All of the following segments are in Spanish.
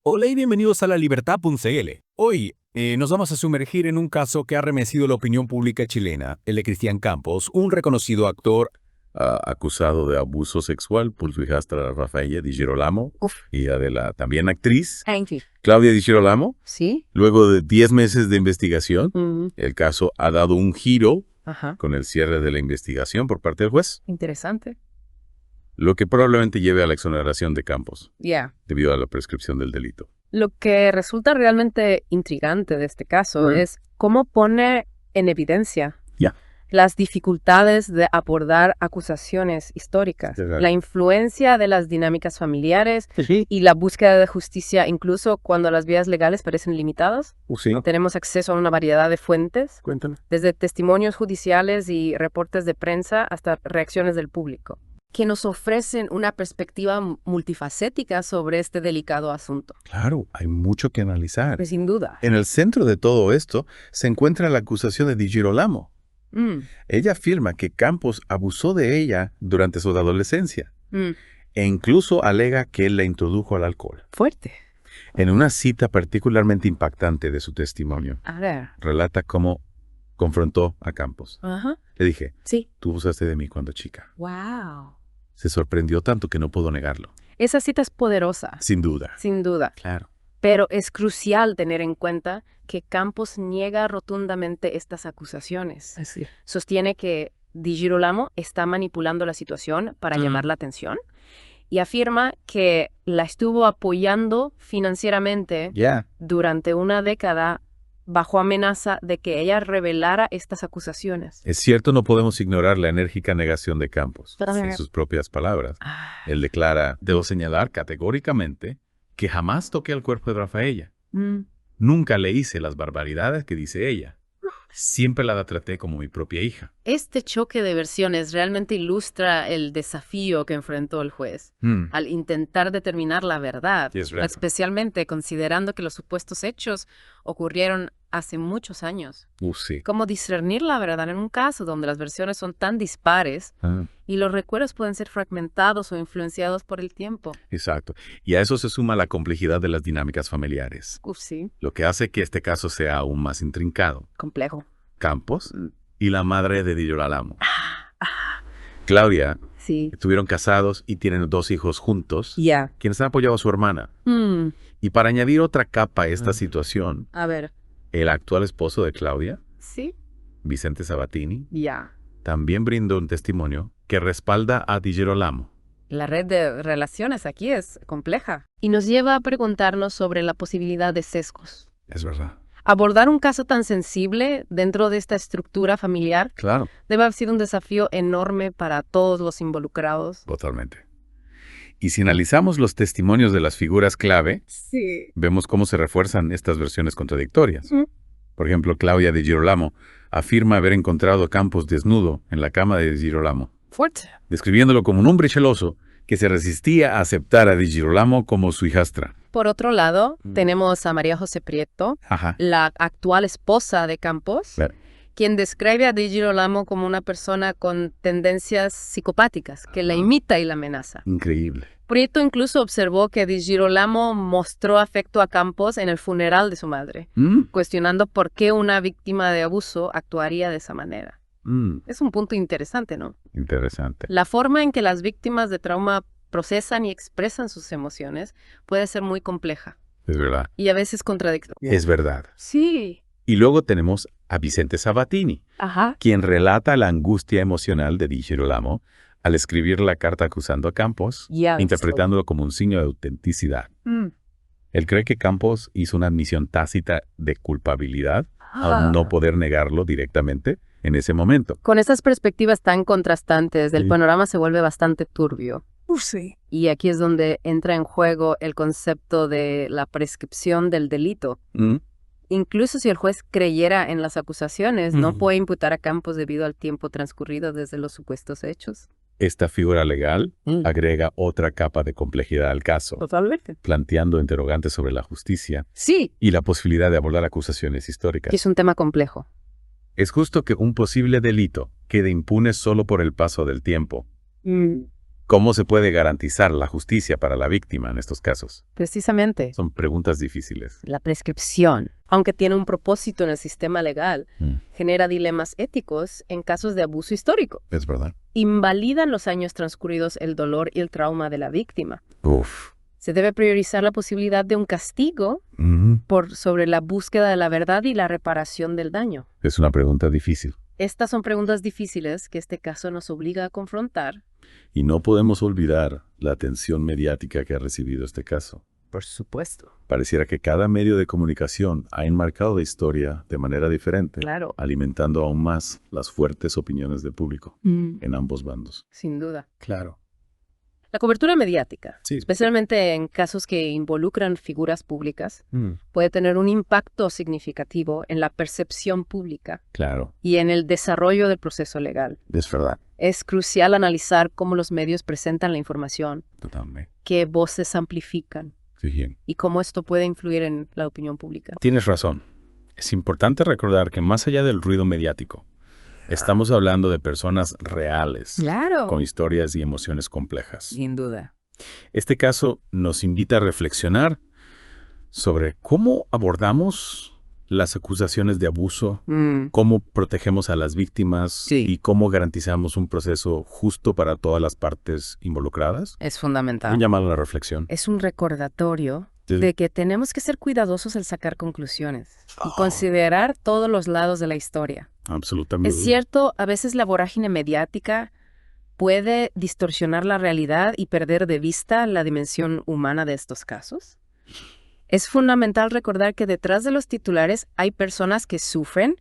Hola y bienvenidos a la Libertad.cl. Hoy nos vamos a sumergir en un caso que ha remecido la opinión pública chilena, el de Cristian Campos, un reconocido actor acusado de abuso sexual por su hijastra Rafaela Di Girolamo, hija de la también actriz Angie. Claudia Di Girolamo. ¿Sí? Luego de 10 meses de investigación, Mm, el caso ha dado un giro Ajá. con el cierre de la investigación por parte del juez, Interesante. lo que probablemente lleve a la exoneración de Campos Ya. debido a la prescripción del delito. Lo que resulta realmente intrigante de este caso es cómo pone en evidencia Ya. las dificultades de abordar acusaciones históricas, Claro. la influencia de las dinámicas familiares Sí. y la búsqueda de justicia incluso cuando las vías legales parecen limitadas. Sí. Tenemos acceso a una variedad de fuentes, Cuéntame. desde testimonios judiciales y reportes de prensa hasta reacciones del público, que nos ofrecen una perspectiva multifacética sobre este delicado asunto. Claro, hay mucho que analizar. Pues sin duda. En el centro de todo esto se encuentra la acusación de Di Girolamo. Mm, Ella afirma que Campos abusó de ella durante su adolescencia mm, e incluso alega que él la introdujo al alcohol. Fuerte. En una cita particularmente impactante de su testimonio, A ver. relata cómo confrontó a Campos. Ajá. Le dije, Sí. tú abusaste de mí cuando chica. Wow. Se sorprendió tanto que no puedo negarlo. Esa cita es poderosa, Sin duda. sin duda. Claro. Pero es crucial tener en cuenta que Campos niega rotundamente estas acusaciones. Así. Sostiene que Di Girolamo está manipulando la situación para llamar la atención y afirma que la estuvo apoyando financieramente Ya. durante una década bajo amenaza de que ella revelara estas acusaciones. Es cierto, no podemos ignorar la enérgica negación de Campos. Pero- En sus propias palabras, él declara, debo señalar categóricamente que jamás toqué el cuerpo de Rafaela. Mm, Nunca le hice las barbaridades que dice ella. Siempre la traté como mi propia hija. Este choque de versiones realmente ilustra el desafío que enfrentó el juez al intentar determinar la verdad, Sí, es verdad. especialmente considerando que los supuestos hechos ocurrieron hace muchos años. Sí. ¿Cómo discernir la verdad en un caso donde las versiones son tan dispares y los recuerdos pueden ser fragmentados o influenciados por el tiempo? Exacto. Y a eso se suma la complejidad de las dinámicas familiares, Sí, lo que hace que este caso sea aún más intrincado. complejo. Campos y la madre de Di Girolamo. Claudia, Sí. estuvieron casados y tienen 2 hijos juntos, Ya. quienes han apoyado a su hermana. Y para añadir otra capa a esta situación, A ver. el actual esposo de Claudia, Sí. Vicente Sabatini, Ya. también brindó un testimonio que respalda a Di Girolamo. La red de relaciones aquí es compleja y nos lleva a preguntarnos sobre la posibilidad de sesgos. Es verdad. Abordar un caso tan sensible dentro de esta estructura familiar Claro. debe haber sido un desafío enorme para todos los involucrados. Totalmente. Y si analizamos los testimonios de las figuras clave, Sí. vemos cómo se refuerzan estas versiones contradictorias. Por ejemplo, Claudia Di Girolamo afirma haber encontrado a Campos desnudo en la cama de Di Girolamo, Fuerte. describiéndolo como un hombre celoso que se resistía a aceptar a Di Girolamo como su hijastra. Por otro lado, tenemos a María José Prieto, Ajá. la actual esposa de Campos, Claro. quien describe a Di Girolamo como una persona con tendencias psicopáticas, que la imita y la amenaza. Increíble. Prieto incluso observó que Di Girolamo mostró afecto a Campos en el funeral de su madre, cuestionando por qué una víctima de abuso actuaría de esa manera. Es un punto interesante, ¿no? Interesante. La forma en que las víctimas de trauma procesan y expresan sus emociones puede ser muy compleja Es verdad. y a veces contradictoria. Es verdad. Sí. Y luego tenemos a Vicente Sabatini, Ajá. quien relata la angustia emocional de Di Girolamo al escribir la carta acusando a Campos, Ya. interpretándolo como un signo de autenticidad. Él cree que Campos hizo una admisión tácita de culpabilidad al no poder negarlo directamente en ese momento. Con estas perspectivas tan contrastantes, el Sí. panorama se vuelve bastante turbio. Sí. Y aquí es donde entra en juego el concepto de la prescripción del delito. Incluso si el juez creyera en las acusaciones, no puede imputar a Campos debido al tiempo transcurrido desde los supuestos hechos. Esta figura legal agrega otra capa de complejidad al caso, Totalmente. planteando interrogantes sobre la justicia Sí, y la posibilidad de abordar acusaciones históricas. que es un tema complejo. Es justo que un posible delito quede impune solo por el paso del tiempo. ¿Cómo se puede garantizar la justicia para la víctima en estos casos? Precisamente, Son preguntas difíciles. la prescripción, aunque tiene un propósito en el sistema legal, genera dilemas éticos en casos de abuso histórico. Es verdad. Invalidan los años transcurridos el dolor y el trauma de la víctima. Uf. Se debe priorizar la posibilidad de un castigo sobre la búsqueda de la verdad y la reparación del daño. Es una pregunta difícil. Estas son preguntas difíciles que este caso nos obliga a confrontar. Y no podemos olvidar la atención mediática que ha recibido este caso. Por supuesto. Pareciera que cada medio de comunicación ha enmarcado la historia de manera diferente, Claro. alimentando aún más las fuertes opiniones del público en ambos bandos. Sin duda. Claro. La cobertura mediática, Sí. especialmente en casos que involucran figuras públicas, puede tener un impacto significativo en la percepción pública Claro, y en el desarrollo del proceso legal. es verdad. Es crucial analizar cómo los medios presentan la información, Totalmente. qué voces amplifican Sí, bien. y cómo esto puede influir en la opinión pública. Tienes razón. Es importante recordar que más allá del ruido mediático, estamos hablando de personas reales, Claro. con historias y emociones complejas. Sin duda. Este caso nos invita a reflexionar sobre cómo abordamos las acusaciones de abuso, cómo protegemos a las víctimas Sí. y cómo garantizamos un proceso justo para todas las partes involucradas. Es fundamental. Un llamado a la reflexión. Es un recordatorio Sí. de que tenemos que ser cuidadosos al sacar conclusiones y Oh. considerar todos los lados de la historia. Absolutamente. Es cierto, a veces la vorágine mediática puede distorsionar la realidad y perder de vista la dimensión humana de estos casos. Es fundamental recordar que detrás de los titulares hay personas que sufren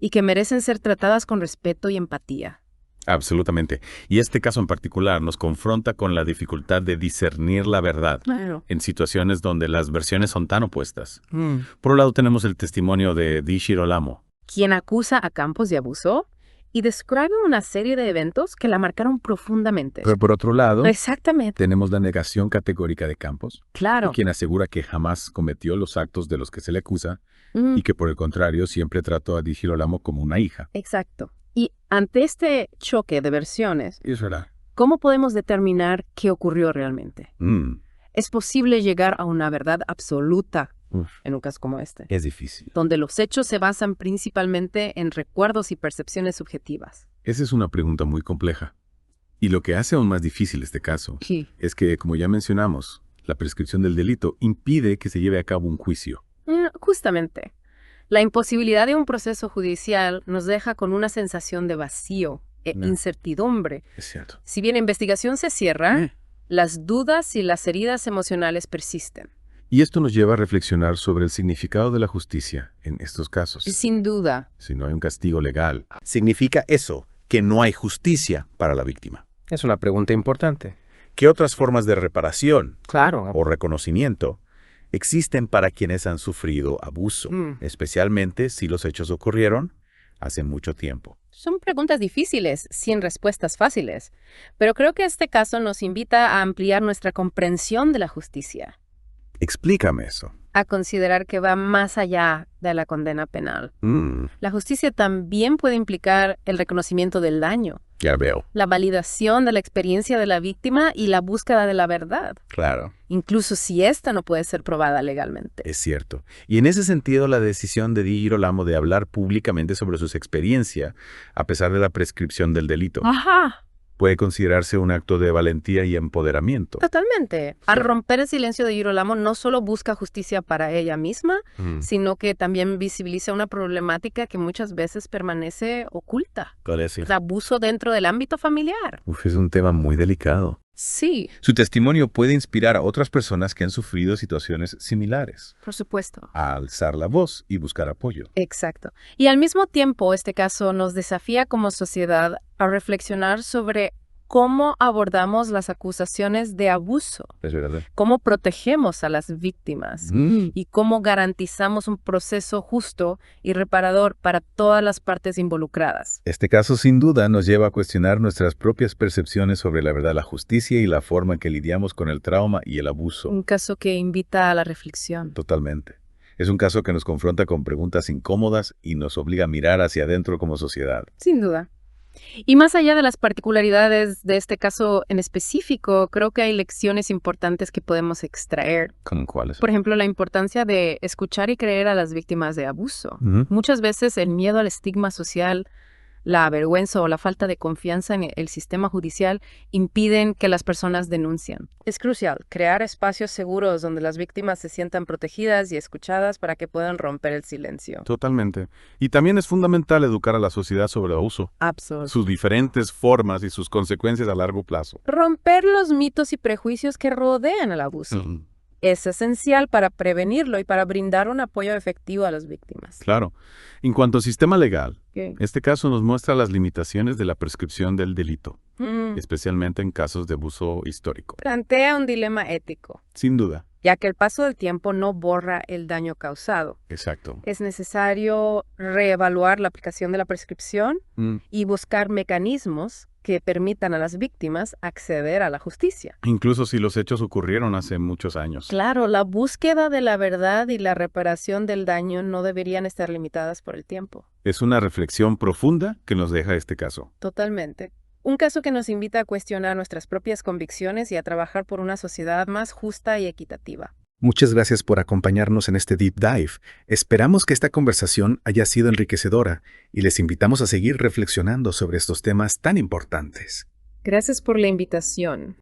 y que merecen ser tratadas con respeto y empatía. Absolutamente. Y este caso en particular nos confronta con la dificultad de discernir la verdad Claro. en situaciones donde las versiones son tan opuestas. Por un lado tenemos el testimonio de Dishiro Lamo. Quien acusa a Campos de abuso y describe una serie de eventos que la marcaron profundamente. Pero por otro lado, Exactamente. tenemos la negación categórica de Campos, Claro. quien asegura que jamás cometió los actos de los que se le acusa Mm, y que por el contrario siempre trató a Di Girolamo como una hija. exacto. Y ante este choque de versiones, Es verdad. ¿cómo podemos determinar qué ocurrió realmente? Mm, Es posible llegar a una verdad absoluta Uf. en un caso como este, Es difícil. donde los hechos se basan principalmente en recuerdos y percepciones subjetivas. Esa es una pregunta muy compleja. Y lo que hace aún más difícil este caso Sí. es que, como ya mencionamos, la prescripción del delito impide que se lleve a cabo un juicio. Justamente. La imposibilidad de un proceso judicial nos deja con una sensación de vacío e No. incertidumbre. Es cierto. Si bien la investigación se cierra, las dudas y las heridas emocionales persisten. Y esto nos lleva a reflexionar sobre el significado de la justicia en estos casos. Sin duda. Si no hay un castigo legal, ¿significa eso que no hay justicia para la víctima? Es una pregunta importante. ¿Qué otras formas de reparación Claro. o reconocimiento existen para quienes han sufrido abuso, especialmente si los hechos ocurrieron hace mucho tiempo? Son preguntas difíciles, sin respuestas fáciles, pero creo que este caso nos invita a ampliar nuestra comprensión de la justicia, Explícame eso. a considerar que va más allá de la condena penal. La justicia también puede implicar el reconocimiento del daño, Ya veo. la validación de la experiencia de la víctima y la búsqueda de la verdad, Claro, incluso si ésta no puede ser probada legalmente. es cierto. Y en ese sentido, la decisión de Di Girolamo de hablar públicamente sobre sus experiencias, a pesar de la prescripción del delito, Ajá. puede considerarse un acto de valentía y empoderamiento. Totalmente. Al romper el silencio de Girolamo, no solo busca justicia para ella misma, sino que también visibiliza una problemática que muchas veces permanece oculta. ¿Cuál es? El abuso dentro del ámbito familiar. Es un tema muy delicado. Sí, Su testimonio puede inspirar a otras personas que han sufrido situaciones similares por supuesto. a alzar la voz y buscar apoyo. Exacto. Y al mismo tiempo, este caso nos desafía como sociedad a reflexionar sobre cómo abordamos las acusaciones de abuso, Es verdad. cómo protegemos a las víctimas y cómo garantizamos un proceso justo y reparador para todas las partes involucradas. Este caso sin duda nos lleva a cuestionar nuestras propias percepciones sobre la verdad, la justicia y la forma en que lidiamos con el trauma y el abuso. Un caso que invita a la reflexión. Totalmente. Es un caso que nos confronta con preguntas incómodas y nos obliga a mirar hacia adentro como sociedad. Sin duda. Y más allá de las particularidades de este caso en específico, creo que hay lecciones importantes que podemos extraer. ¿Cómo cuáles? Por ejemplo, la importancia de escuchar y creer a las víctimas de abuso. Muchas veces el miedo al estigma social, la vergüenza o la falta de confianza en el sistema judicial impiden que las personas denuncien. Es crucial crear espacios seguros donde las víctimas se sientan protegidas y escuchadas para que puedan romper el silencio. Totalmente. Y también es fundamental educar a la sociedad sobre el abuso, Absolutamente. sus diferentes formas y sus consecuencias a largo plazo. Romper los mitos y prejuicios que rodean el abuso. Es esencial para prevenirlo y para brindar un apoyo efectivo a las víctimas. Claro. En cuanto al sistema legal, ¿Qué? este caso nos muestra las limitaciones de la prescripción del delito, especialmente en casos de abuso histórico. Plantea un dilema ético, Sin duda. ya que el paso del tiempo no borra el daño causado. Exacto. Es necesario reevaluar la aplicación de la prescripción y buscar mecanismos que permitan a las víctimas acceder a la justicia. Incluso si los hechos ocurrieron hace muchos años. Claro, la búsqueda de la verdad y la reparación del daño no deberían estar limitadas por el tiempo. Es una reflexión profunda que nos deja este caso. Totalmente. Un caso que nos invita a cuestionar nuestras propias convicciones y a trabajar por una sociedad más justa y equitativa. Muchas gracias por acompañarnos en este Deep Dive. Esperamos que esta conversación haya sido enriquecedora y les invitamos a seguir reflexionando sobre estos temas tan importantes. Gracias por la invitación.